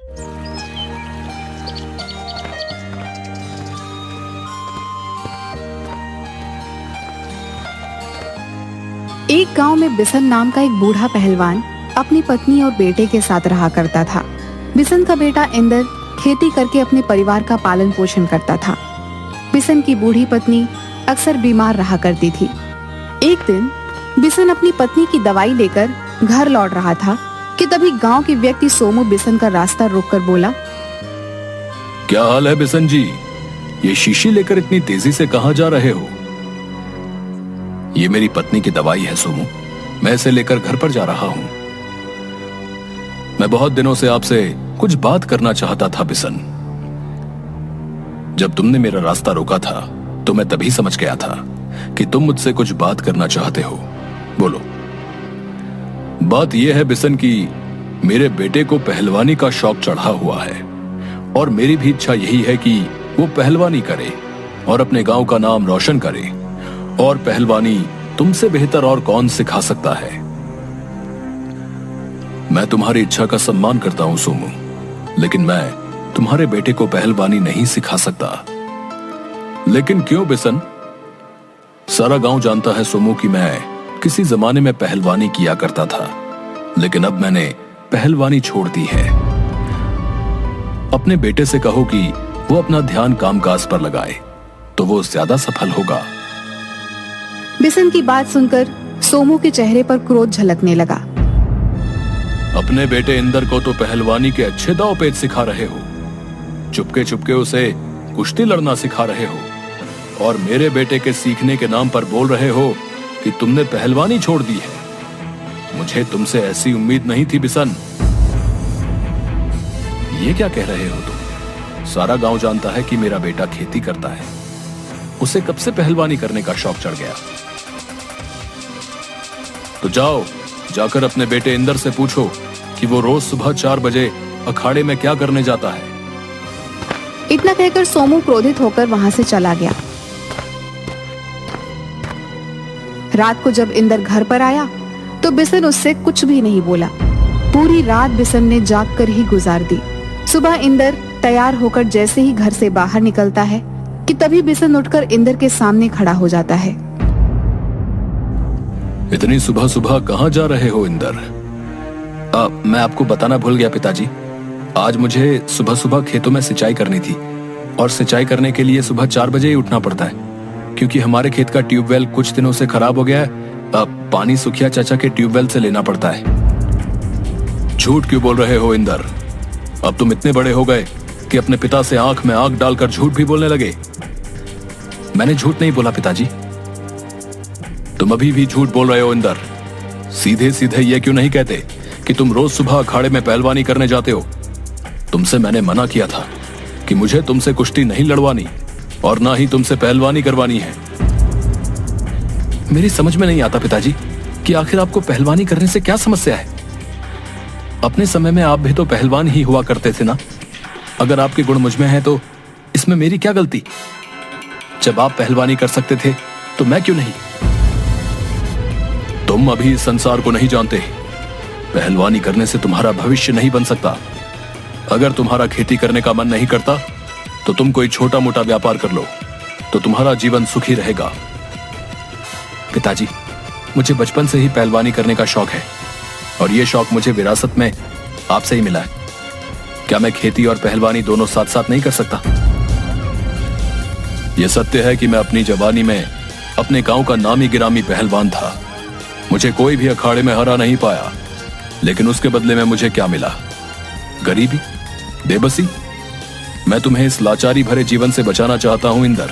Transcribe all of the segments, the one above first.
एक गांव में बिशन नाम का एक बूढ़ा पहलवान अपनी पत्नी और बेटे के साथ रहा करता था। बिशन का बेटा इंदर खेती करके अपने परिवार का पालन पोषण करता था। बिशन की बूढ़ी पत्नी अक्सर बीमार रहा करती थी। एक दिन बिशन अपनी पत्नी की दवाई लेकर घर लौट रहा था कि तभी गांव के व्यक्ति सोमू बिशन का रास्ता रोककर बोला, क्या हाल है बिशन जी? ये शीशी लेकर इतनी तेजी से कहां जा रहे हो? ये मेरी पत्नी की दवाई है सोमू, मैं इसे लेकर घर पर जा रहा हूं। मैं बहुत दिनों से आपसे कुछ बात करना चाहता था बिशन। जब तुमने मेरा रास्ता रोका था तो मैं तभी समझ गया था कि तुम मुझसे कुछ बात करना चाहते हो। बोलो। बात यह है बिशन कि मेरे बेटे को पहलवानी का शौक चढ़ा हुआ है और मेरी भी इच्छा यही है कि वो पहलवानी करे और अपने गांव का नाम रोशन करे। और पहलवानी तुमसे बेहतर और कौन सिखा सकता है? मैं तुम्हारी इच्छा का सम्मान करता हूं सोमू, लेकिन मैं तुम्हारे बेटे को पहलवानी नहीं सिखा सकता। लेकिन क्यों बिशन? सारा गांव जानता है सोमू कि मैं किसी जमाने में पहलवानी किया करता था, लेकिन अब मैंने पहलवानी छोड़ दी है। अपने बेटे से कहो कि वो अपना ध्यान कामकाज पर लगाए तो वो ज्यादा सफल होगा। बिशन की बात सुनकर सोमू के चेहरे पर क्रोध झलकने लगा। अपने बेटे इंदर को तो पहलवानी के अच्छे दांव पेच सिखा रहे हो, चुपके चुपके उसे कुश्ती लड़ना सिखा रहे हो, और मेरे बेटे के सीखने के नाम पर बोल रहे हो कि तुमने पहलवानी छोड़ दी है। मुझे तुमसे ऐसी उम्मीद नहीं थी बिशन। ये क्या कह रहे हो तुम? सारा गांव जानता है कि मेरा बेटा खेती करता है, उसे कब से पहलवानी करने का शौक चढ़ गया। तो जाओ, जाकर अपने बेटे इंदर से पूछो कि वो रोज सुबह 4 बजे अखाड़े में क्या करने जाता है। इतना कहकर सोमू क्रोधित होकर वहां से चला गया। रात को जब इंदर घर पर आया तो बिशन उससे कुछ भी नहीं बोला। पूरी रात बिशन ने जाग कर ही गुजार दी। सुबह इंदर तैयार होकर जैसे ही घर से बाहर निकलता है कि तभी बिशन उठकर इंदर के सामने खड़ा हो जाता है। इतनी सुबह सुबह कहां जा रहे हो इंदर? मैं आपको बताना भूल गया पिताजी। आज मुझे सुबह सुबह खेतों में सिंचाई करनी थी, और सिंचाई करने के लिए सुबह 4 बजे ही उठना पड़ता है, क्योंकि हमारे खेत का ट्यूबवेल कुछ दिनों से खराब हो गया है। पानी सुखिया चाचा के ट्यूबवेल से लेना पड़ता है। झूठ क्यों बोल रहे हो इंदर? अब तुम इतने बड़े हो गए कि अपने पिता से आंख में आंख डालकर झूठ भी बोलने लगे। मैंने झूठ नहीं बोला पिताजी। तुम अभी भी झूठ बोल रहे हो इंदर। सीधे सीधे ये क्यों नहीं कहते कि तुम रोज सुबह अखाड़े में पहलवानी करने जाते हो? तुमसे मैंने मना किया था कि मुझे तुमसे कुश्ती नहीं लड़वानी और ना ही तुमसे पहलवानी करवानी है। मेरी समझ में नहीं आता पिताजी कि आखिर आपको पहलवानी करने से क्या समस्या है। अपने समय में आप भी तो पहलवान ही हुआ करते थे ना। अगर आपके गुण मुझ में हैं तो इसमें मेरी क्या गलती? जब आप पहलवानी कर सकते थे तो मैं क्यों नहीं? तुम अभी इस संसार को नहीं जानते। पहलवानी करने से तुम्हारा भविष्य नहीं बन सकता। अगर तुम्हारा खेती करने का मन नहीं करता तो तुम कोई छोटा मोटा व्यापार कर लो, तो तुम्हारा जीवन सुखी रहेगा। पिताजी, मुझे बचपन से ही पहलवानी करने का शौक है, और यह शौक मुझे विरासत में आपसे ही मिला है। क्या मैं खेती और पहलवानी दोनों साथ साथ नहीं कर सकता? यह सत्य है कि मैं अपनी जवानी में अपने गांव का नामी गिरामी पहलवान था। मुझे कोई भी अखाड़े में हरा नहीं पाया, लेकिन उसके बदले में मुझे क्या मिला? गरीबी, बेबसी। मैं तुम्हें इस लाचारी भरे जीवन से बचाना चाहता हूं इंदर,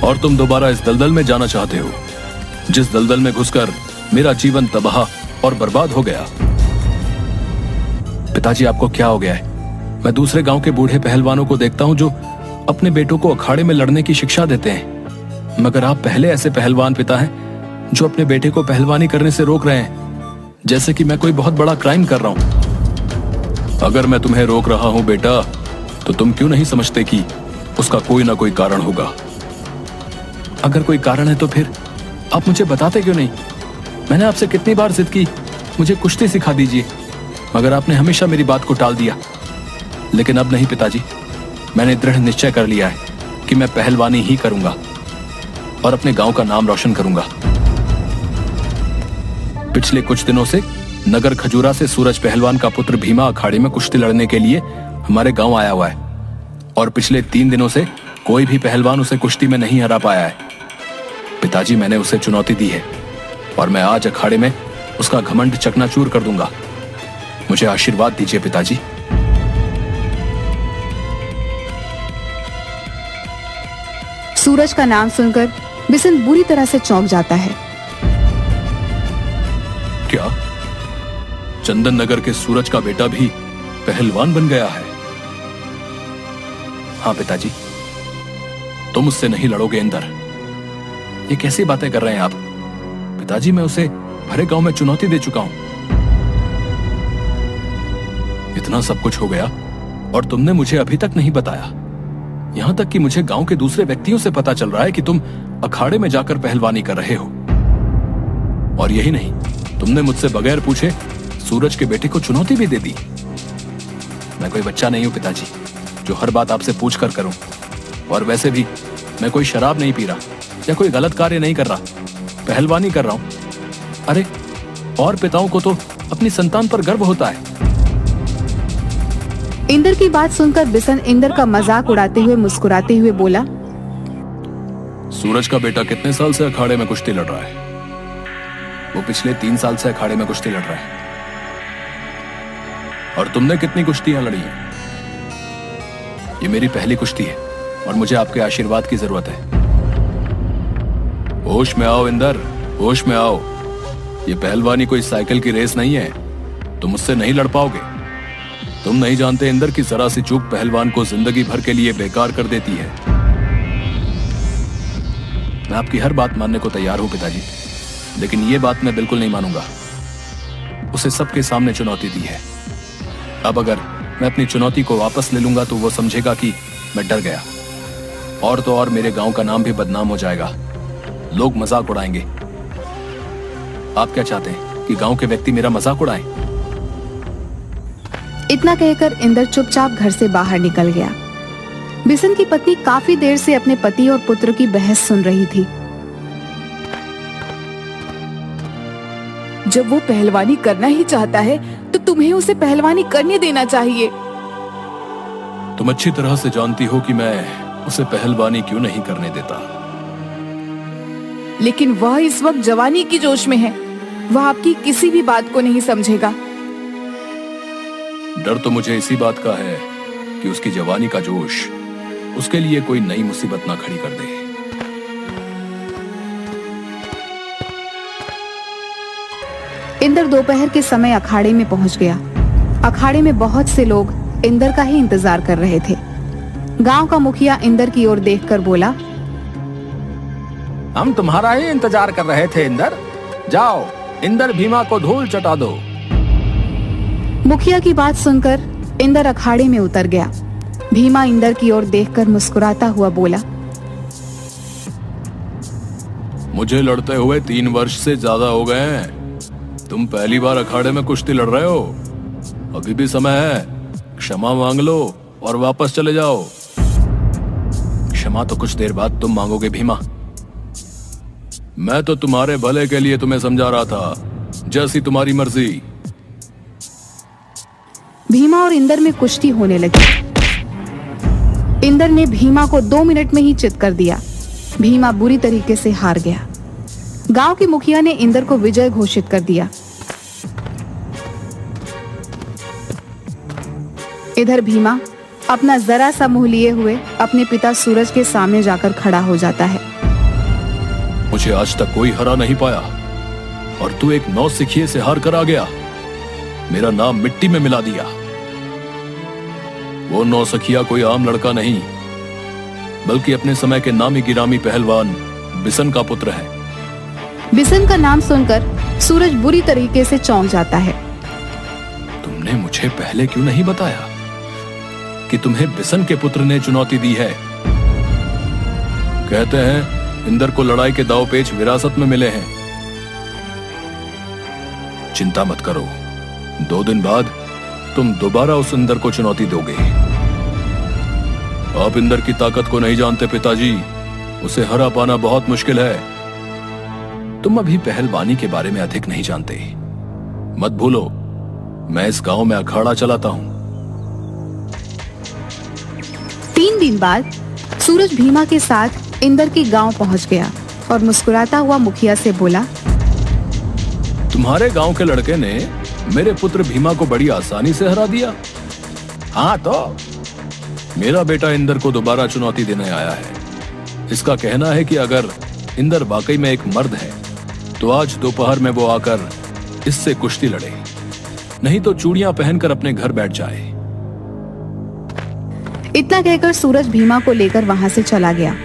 और तुम दोबारा इस दलदल में जाना चाहते हो, जिस दलदल में घुसकर मेरा जीवन तबाह और बर्बाद हो गया। पिताजी, आपको क्या हो गया है? मैं दूसरे गांव के बूढ़े पहलवानों को देखता हूं जो अपने बेटों को अखाड़े में लड़ने की शिक्षा देते हैं, मगर आप पहले ऐसे पहलवान पिता हैं जो अपने बेटे को पहलवानी करने से रोक रहे हैं, जैसे कि मैं कोई बहुत बड़ा क्राइम कर रहा हूं। अगर मैं तुम्हें रोक रहा हूं बेटा, तो तुम क्यों नहीं समझते कि उसका कोई ना कोई कारण होगा? अगर कोई कारण है तो फिर आप मुझे बताते क्यों नहीं? मैंने आपसे कितनी बार जिद की, मुझे कुश्ती सिखा दीजिए, मगर आपने हमेशा मेरी बात को टाल दिया। लेकिन अब नहीं पिताजी, मैंने दृढ़ निश्चय कर लिया है कि मैं पहलवानी ही करूंगा और अपने गांव का नाम रोशन करूंगा। पिछले कुछ दिनों से नगर खजूरा से सूरज पहलवान का पुत्र भीमा अखाड़े में कुश्ती लड़ने के लिए हमारे गांव आया हुआ है और पिछले 3 दिनों से कोई भी पहलवान उसे कुश्ती में नहीं हरा पाया है। पिताजी, मैंने उसे चुनौती दी है और मैं आज अखाड़े में उसका घमंड चकनाचूर कर दूंगा। मुझे आशीर्वाद दीजिए पिताजी। सूरज का नाम सुनकर बिशन बुरी तरह से चौंक जाता है। क्या चंदन नगर के सूरज का बेटा भी पहलवान बन गया है? हाँ पिताजी, तुम उससे नहीं लड़ोगे इंदर। ये कैसी बातें कर रहे हैं आप? पिताजी, मैं उसे भरे गांव में चुनौती दे चुका हूं। इतना सब कुछ हो गया और तुमने मुझे अभी तक नहीं बताया। यहां तक कि मुझे गांव के दूसरे व्यक्तियों से पता चल रहा है कि तुम अखाड़े में जाकर पहलवानी कर रहे हो। और यही नहीं, तुमने मुझसे बगैर पूछे सूरज के बेटे को चुनौती भी दे दी। मैं कोई बच्चा नहीं हूं पिताजी, जो हर बात आपसे पूछ कर करूं। और वैसे भी मैं कोई शराब नहीं पी रहा या कोई गलत कार्य नहीं कर रहा, पहलवानी कर रहा हूं। अरे, और पिताओं को तो अपनी संतान पर गर्व होता है। इंदर की बात सुनकर बिशन इंदर का मजाक उड़ाते हुए मुस्कुराते हुए बोला, सूरज का बेटा कितने साल से अखाड़े में कुश्ती लड़ रहा है? वो पिछले 3 साल से अखाड़े में कुश्ती लड़ रहा है। और तुमने कितनी कुश्तियां लड़ी हैं? ये मेरी पहली कुश्ती है और मुझे आपके आशीर्वाद की जरूरत है। होश में आओ इंदर, होश में आओ। ये पहलवानी कोई साइकिल की रेस नहीं है। तुम मुझसे नहीं लड़ पाओगे। तुम नहीं जानते इंदर की जरा सी चूक पहलवान को जिंदगी भर के लिए बेकार कर देती है। मैं आपकी हर बात मानने को तैयार हूं पिताजी, लेकिन ये बात मैं बिल्कुल नहीं मानूंगा। उसे सबके सामने चुनौती दी है। अब अगर मैं अपनी चुनौती को वापस ले लूंगा तो वो समझेगा कि मैं डर गया। और तो और मेरे गांव का नाम भी बदनाम हो जाएगा। लोग मजाक उड़ाएंगे। आप क्या चाहते हैं कि गांव के व्यक्ति मेरा मजाक उड़ाएं? इतना कहकर इंदर चुपचाप घर से बाहर निकल गया। बिशन की पत्नी काफी देर से अपने पति और पुत्र की बहस सुन रही थी। जब वो पहलवानी करना ही चाहता है तो तुम्हें उसे पहलवानी करने देना चाहिए। तुम अच्छी तरह से जानती हो कि मैं उसे पहलवानी क्यों नहीं करने देता। लेकिन वह इस वक्त जवानी की जोश में है। वह आपकी किसी भी बात को नहीं समझेगा। डर तो मुझे इसी बात का है कि उसकी जवानी का जोश उसके लिए कोई नई मुसीबत ना खड़ी कर दे। इंदर दोपहर के समय अखाड़े में पहुंच गया। अखाड़े में बहुत से लोग इंदर का ही इंतजार कर रहे थे। गांव का मुखिया इंदर की ओर देखकर बोला, हम तुम्हारा ही इंतजार कर रहे थे इंदर। जाओ, इंदर भीमा को धूल चटा दो। मुखिया की बात सुनकर इंदर अखाड़े में उतर गया। भीमा इंदर की ओर देखकर मुस्कुराता हुआ बोला, मुझे लड़ते हुए 3 वर्ष से ज्यादा हो गए हैं। तुम पहली बार अखाड़े में कुश्ती लड़ रहे हो। अभी भी समय है। क्षमा मांग लो और वापस चले जाओ। क्षमा तो कुछ देर बाद तुम मांगोगे भीमा। मैं तो तुम्हारे भले के लिए तुम्हें समझा रहा था। जैसी तुम्हारी मर्जी। भीमा और इंदर में कुश्ती होने लगी। इंदर ने भीमा को 2 मिनट में ही चित कर दिया। भीमा बुरी तरीके से हार गया। गांव के मुखिया ने इंदर को विजय घोषित कर दिया। इधर भीमा अपना जरा सा मुंह लिए हुए अपने पिता सूरज के सामने जाकर खड़ा हो जाता है। मुझे आज तक कोई हरा नहीं पाया और तू एक नौसिखिए से हार कर आ गया। मेरा नाम मिट्टी में मिला दिया। वो नौसिखिया कोई आम लड़का नहीं, बल्कि अपने समय के नामी गिरामी पहलवान बिशन का पुत्र है। बिशन का नाम सुनकर सूरज बुरी तरीके से चौंक जाता है। तुमने मुझे पहले क्यों नहीं बताया कि तुम्हें बिशन के पुत्र ने चुनौती दी है? कहते हैं इंदर को लड़ाई के दाव पेच विरासत में मिले हैं। चिंता मत करो, 2 दिन बाद तुम दोबारा उस इंदर को चुनौती दोगे। आप इंदर की ताकत को नहीं जानते पिताजी, उसे हरा पाना बहुत मुश्किल है। तुम अभी पहलवानी के बारे में अधिक नहीं जानते। मत भूलो, मैं इस गांव में अखाड़ा चलाता हूं। 3 दिन बाद सूरज भीमा के साथ इंदर के गांव पहुंच गया और मुस्कुराता हुआ मुखिया से बोला, तुम्हारे गांव के लड़के ने मेरे पुत्र भीमा को बड़ी आसानी से हरा दिया। हाँ तो मेरा बेटा इंदर को दोबारा चुनौती देने आया है। इसका कहना है कि अगर इंदर वाकई में एक मर्द है तो आज दोपहर में वो आकर इससे कुश्ती लड़े, नहीं तो चूड़ियां पहनकर अपने घर बैठ जाए। इतना कहकर सूरज भीमा को लेकर वहां से चला गया।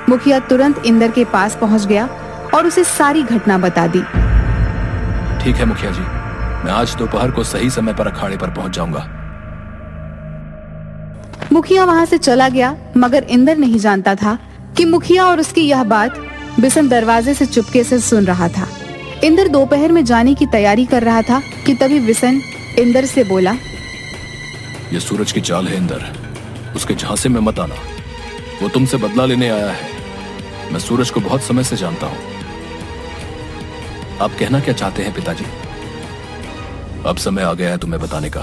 मुखिया तुरंत इंदर के पास पहुंच गया और उसे सारी घटना बता दी। ठीक है मुखिया जी, मैं आज दोपहर को सही समय पर अखाड़े पर पहुंच जाऊंगा। मुखिया वहां से चला गया, मगर इंदर नहीं जानता था कि मुखिया और उसकी यह बात बिशन दरवाजे से चुपके से सुन रहा था। इंदर दोपहर में जाने की तैयारी कर रहा था कि तभी बिशन इंदर से बोला, ये सूरज की चाल है इंदर, उसके झांसे में मत आना। वो तुमसे बदला लेने आया है। मैं सूरज को बहुत समय से जानता हूं। आप कहना क्या चाहते हैं पिताजी? अब समय आ गया है तुम्हें बताने का।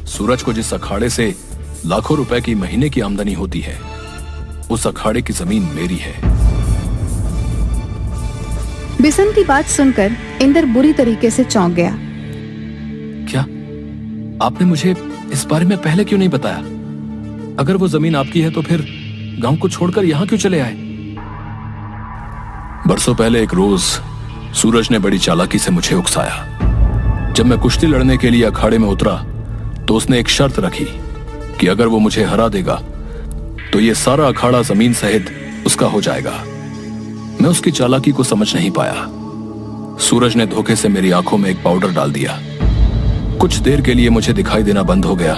सूरज को जिस अखाड़े से लाखों रुपए की महीने की आमदनी होती है, उस अखाड़े की जमीन मेरी है। बिशन की बात सुनकर इंदर बुरी तरीके से चौंक गया। क्या आपने मुझे इस बारे में पहले क्यों नहीं बताया? अगर वो जमीन आपकी है तो फिर गांव को छोड़कर यहां क्यों चले आए? बरसों पहले एक रोज सूरज ने बड़ी चालाकी से मुझे उकसाया। जब मैं कुश्ती लड़ने के लिए अखाड़े में उतरा तो उसने एक शर्त रखी कि अगर वो मुझे हरा देगा तो ये सारा अखाड़ा जमीन सहित उसका हो जाएगा। मैं उसकी चालाकी को समझ नहीं पाया। सूरज ने धोखे से मेरी आंखों में एक पाउडर डाल दिया। कुछ देर के लिए मुझे दिखाई देना बंद हो गया।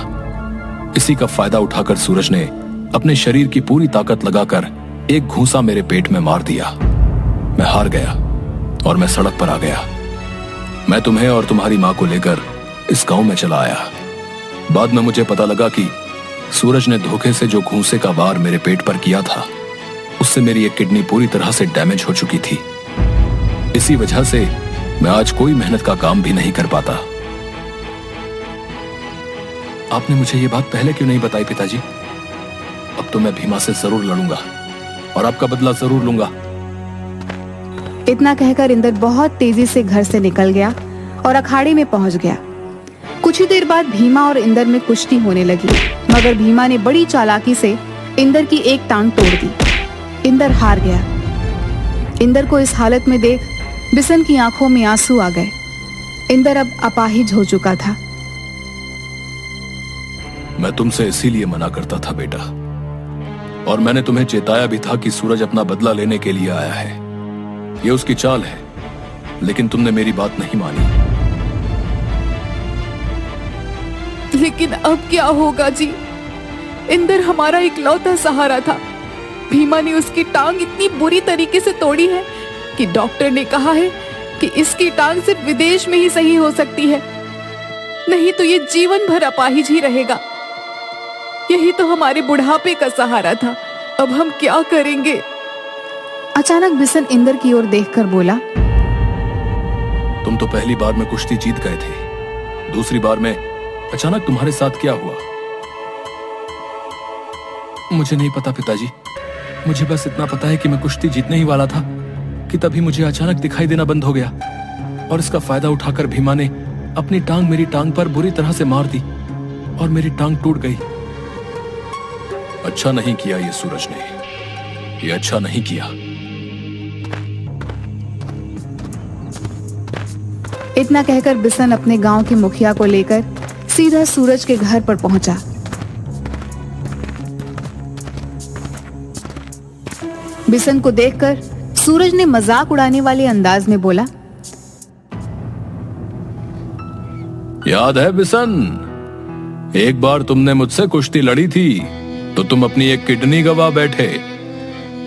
इसी का फायदा उठाकर सूरज ने अपने शरीर की पूरी ताकत लगाकर एक घूंसा मेरे पेट में मार दिया। मैं हार गया और मैं सड़क पर आ गया। मैं तुम्हें और तुम्हारी मां को लेकर इस गांव में चला आया। बाद में मुझे पता लगा कि सूरज ने धोखे से जो घूंसे का वार मेरे पेट पर किया था, उससे मेरी एक किडनी पूरी तरह से डैमेज हो चुकी थी। इसी वजह से मैं आज कोई मेहनत का काम भी नहीं कर पाता। आपने मुझे ये बात पहले क्यों नहीं बताई पिताजी? अब तो मैं भीमा से जरूर लड़ूंगा और आपका बदला जरूर लूंगा। इतना कहकर इंदर बहुत तेजी से घर से निकल गया और अखाड़े में पहुंच गया। कुछ ही देर बाद भीमा और इंदर में कुश्ती होने लगी, मगर भीमा ने बड़ी चालाकी से इंदर की एक टांग तोड़ दी। इंदर हार गया। इंदर को इस हालत में देख बिशन की आंखों में आंसू आ गए। इंदर अब अपाहिज हो चुका था। मैं तुमसे इसीलिए मना करता था बेटा, और मैंने तुम्हें चेताया भी था कि सूरज अपना बदला लेने के लिए आया है। ये उसकी चाल है, लेकिन तुमने मेरी बात नहीं मानी। लेकिन अब क्या होगा जी? इंदर हमारा इकलौता सहारा था। भीमा ने उसकी टांग इतनी बुरी तरीके से तोड़ी है कि डॉक्टर ने कहा है कि इसकी टांग सिर्फ विदेश में ही सही हो सकती है, नहीं तो ये जीवन भर अपाहिज ही रहेगा। यही तो हमारे बुढ़ापे का सहारा था। अब हम क्या करेंगे? अचानक बिशन इंदर की ओर देखकर बोला, तुम तो पहली बार में कुश्ती जीत गए थे, दूसरी बार में अचानक तुम्हारे साथ क्या हुआ? मुझे नहीं पता पिताजी। मुझे बस इतना पता है कि मैं कुश्ती जीतने ही वाला था कि तभी मुझे अचानक दिखाई देना बंद हो गया, और इसका फायदा उठाकर भीमा ने अपनी टांग मेरी टांग पर बुरी तरह से मार दी और मेरी टांग टूट गई। अच्छा नहीं किया ये सूरज ने, ये अच्छा नहीं किया। इतना कहकर बिशन अपने गांव के मुखिया को लेकर सीधा सूरज के घर पर पहुंचा। बिशन को देखकर सूरज ने मजाक उड़ाने वाले अंदाज में बोला, याद है बिशन, एक बार तुमने मुझसे कुश्ती लड़ी थी तो तुम अपनी एक किडनी गवा बैठे।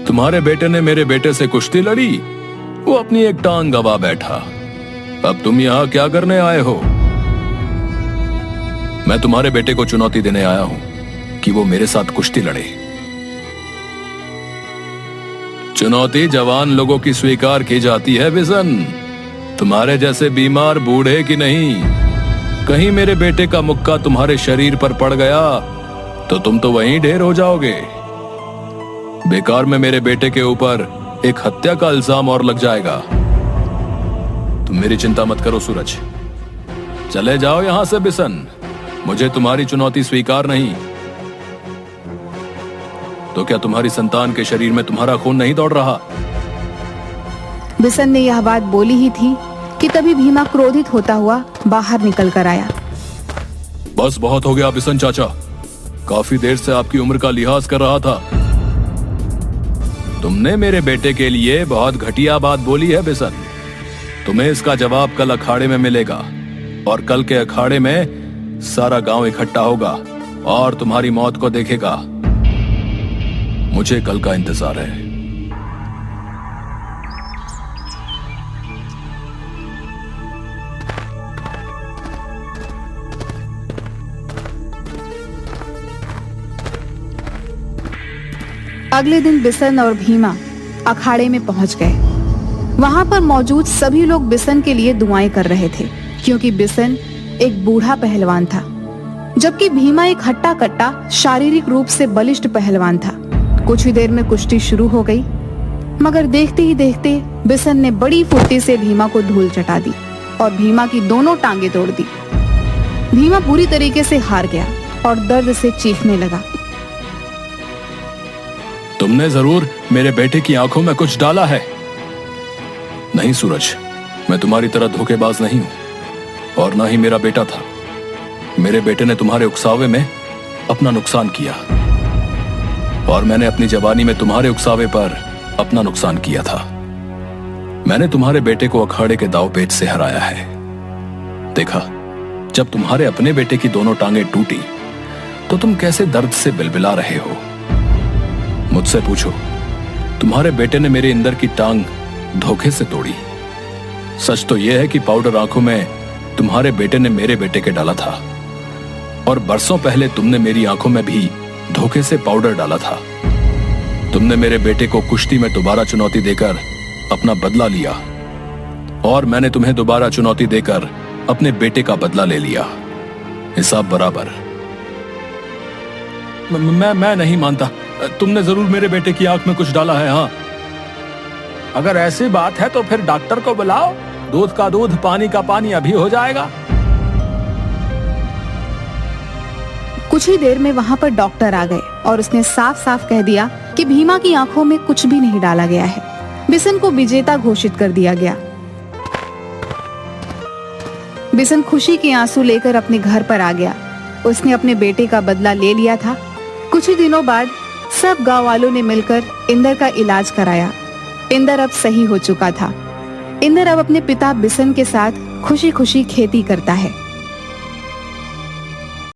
तुम्हारे बेटे ने मेरे बेटे से कुश्ती लड़ी, वो अपनी एक टांग गवा बैठा। अब तुम यहाँ क्या करने आए हो? मैं तुम्हारे बेटे को चुनौती देने आया हूं कि वो मेरे साथ कुश्ती लड़े। चुनौती जवान लोगों की स्वीकार की जाती है बिशन, तुम्हारे जैसे बीमार बूढ़े की नहीं। कहीं मेरे बेटे का मुक्का तुम्हारे शरीर पर पड़ गया तो तुम तो वहीं ढेर हो जाओगे। बेकार में मेरे बेटे के ऊपर एक हत्या का इल्जाम और लग जाएगा। तुम मेरी चिंता मत करो सूरज, चले जाओ यहां से बिशन, मुझे तुम्हारी चुनौती स्वीकार नहीं। तो क्या तुम्हारी संतान के शरीर में तुम्हारा खून नहीं दौड़ रहा? बिशन ने यह बात बोली ही थी कि तभी भीमा क्रोधित होता हुआ बाहर निकल कर आया। बस बहुत हो गया बिशन चाचा, काफी देर से आपकी उम्र का लिहाज कर रहा था। तुमने मेरे बेटे के लिए बहुत घटिया बात बोली है बिशन। तुम्हें इसका जवाब कल अखाड़े में मिलेगा और कल के अखाड़े में सारा गांव इकट्ठा होगा और तुम्हारी मौत को देखेगा। मुझे कल का इंतजार है। अगले दिन बिशन और भीमा अखाड़े में पहुंच गए। वहां पर मौजूद सभी लोग बिशन के लिए दुआएं कर रहे थे, क्योंकि बिशन एक बूढ़ा पहलवान था, जबकि भीमा एक हट्टा कट्टा शारीरिक रूप से बलिष्ठ पहलवान था। कुछ ही देर में कुश्ती शुरू हो गई, मगर देखते ही देखते बिशन ने बड़ी फुर्ती से भीमा को धूल चटा दी और भीमा की दोनों टांगे तोड़ दी। भीमा बुरी तरीके से हार गया और दर्द से चीखने लगा। तुमने जरूर मेरे बेटे की आंखों में कुछ डाला है। नहीं सूरज, मैं तुम्हारी तरह धोखेबाज नहीं हूं और ना ही मेरा बेटा था। मेरे बेटे ने तुम्हारे उकसावे में अपना नुकसान किया और मैंने अपनी जवानी में तुम्हारे उकसावे पर अपना नुकसान किया था। मैंने तुम्हारे बेटे को अखाड़े के दांव पेच से हराया है। देखा, जब तुम्हारे अपने बेटे की दोनों टांगे टूटी तो तुम कैसे दर्द से बिलबिला रहे हो। मुझसे पूछो, तुम्हारे बेटे ने मेरे इंदर की टांग धोखे से तोड़ी। सच तो यह है कि पाउडर आंखों में तुम्हारे बेटे ने मेरे बेटे के डाला था और बरसों पहले तुमने मेरी आंखों में भी धोखे से पाउडर डाला था। तुमने मेरे बेटे को कुश्ती में दोबारा चुनौती देकर अपना बदला लिया और मैंने तुम्हें दोबारा चुनौती देकर अपने बेटे का बदला ले लिया। हिसाब बराबर। मैं नहीं मानता, तुमने जरूर मेरे बेटे की आंख में कुछ डाला है। हाँ, अगर ऐसी बात है तो फिर डॉक्टर को बुलाओ, दूध का दूध पानी का पानी अभी हो जाएगा। कुछ ही देर में वहां पर डॉक्टर आ गए और उसने साफ साफ कह दिया कि भीमा की आंखों में कुछ भी नहीं डाला गया है। बिशन को विजेता घोषित कर दिया गया। बिशन खुशी के आंसू लेकर अपने घर पर आ गया। उसने अपने बेटे का बदला ले लिया था। कुछ ही दिनों बाद सब गांव वालों ने मिलकर इंदर का इलाज कराया। इंदर अब सही हो चुका था। इंदर अब अपने पिता बिशन के साथ खुशी खुशी खेती करता है।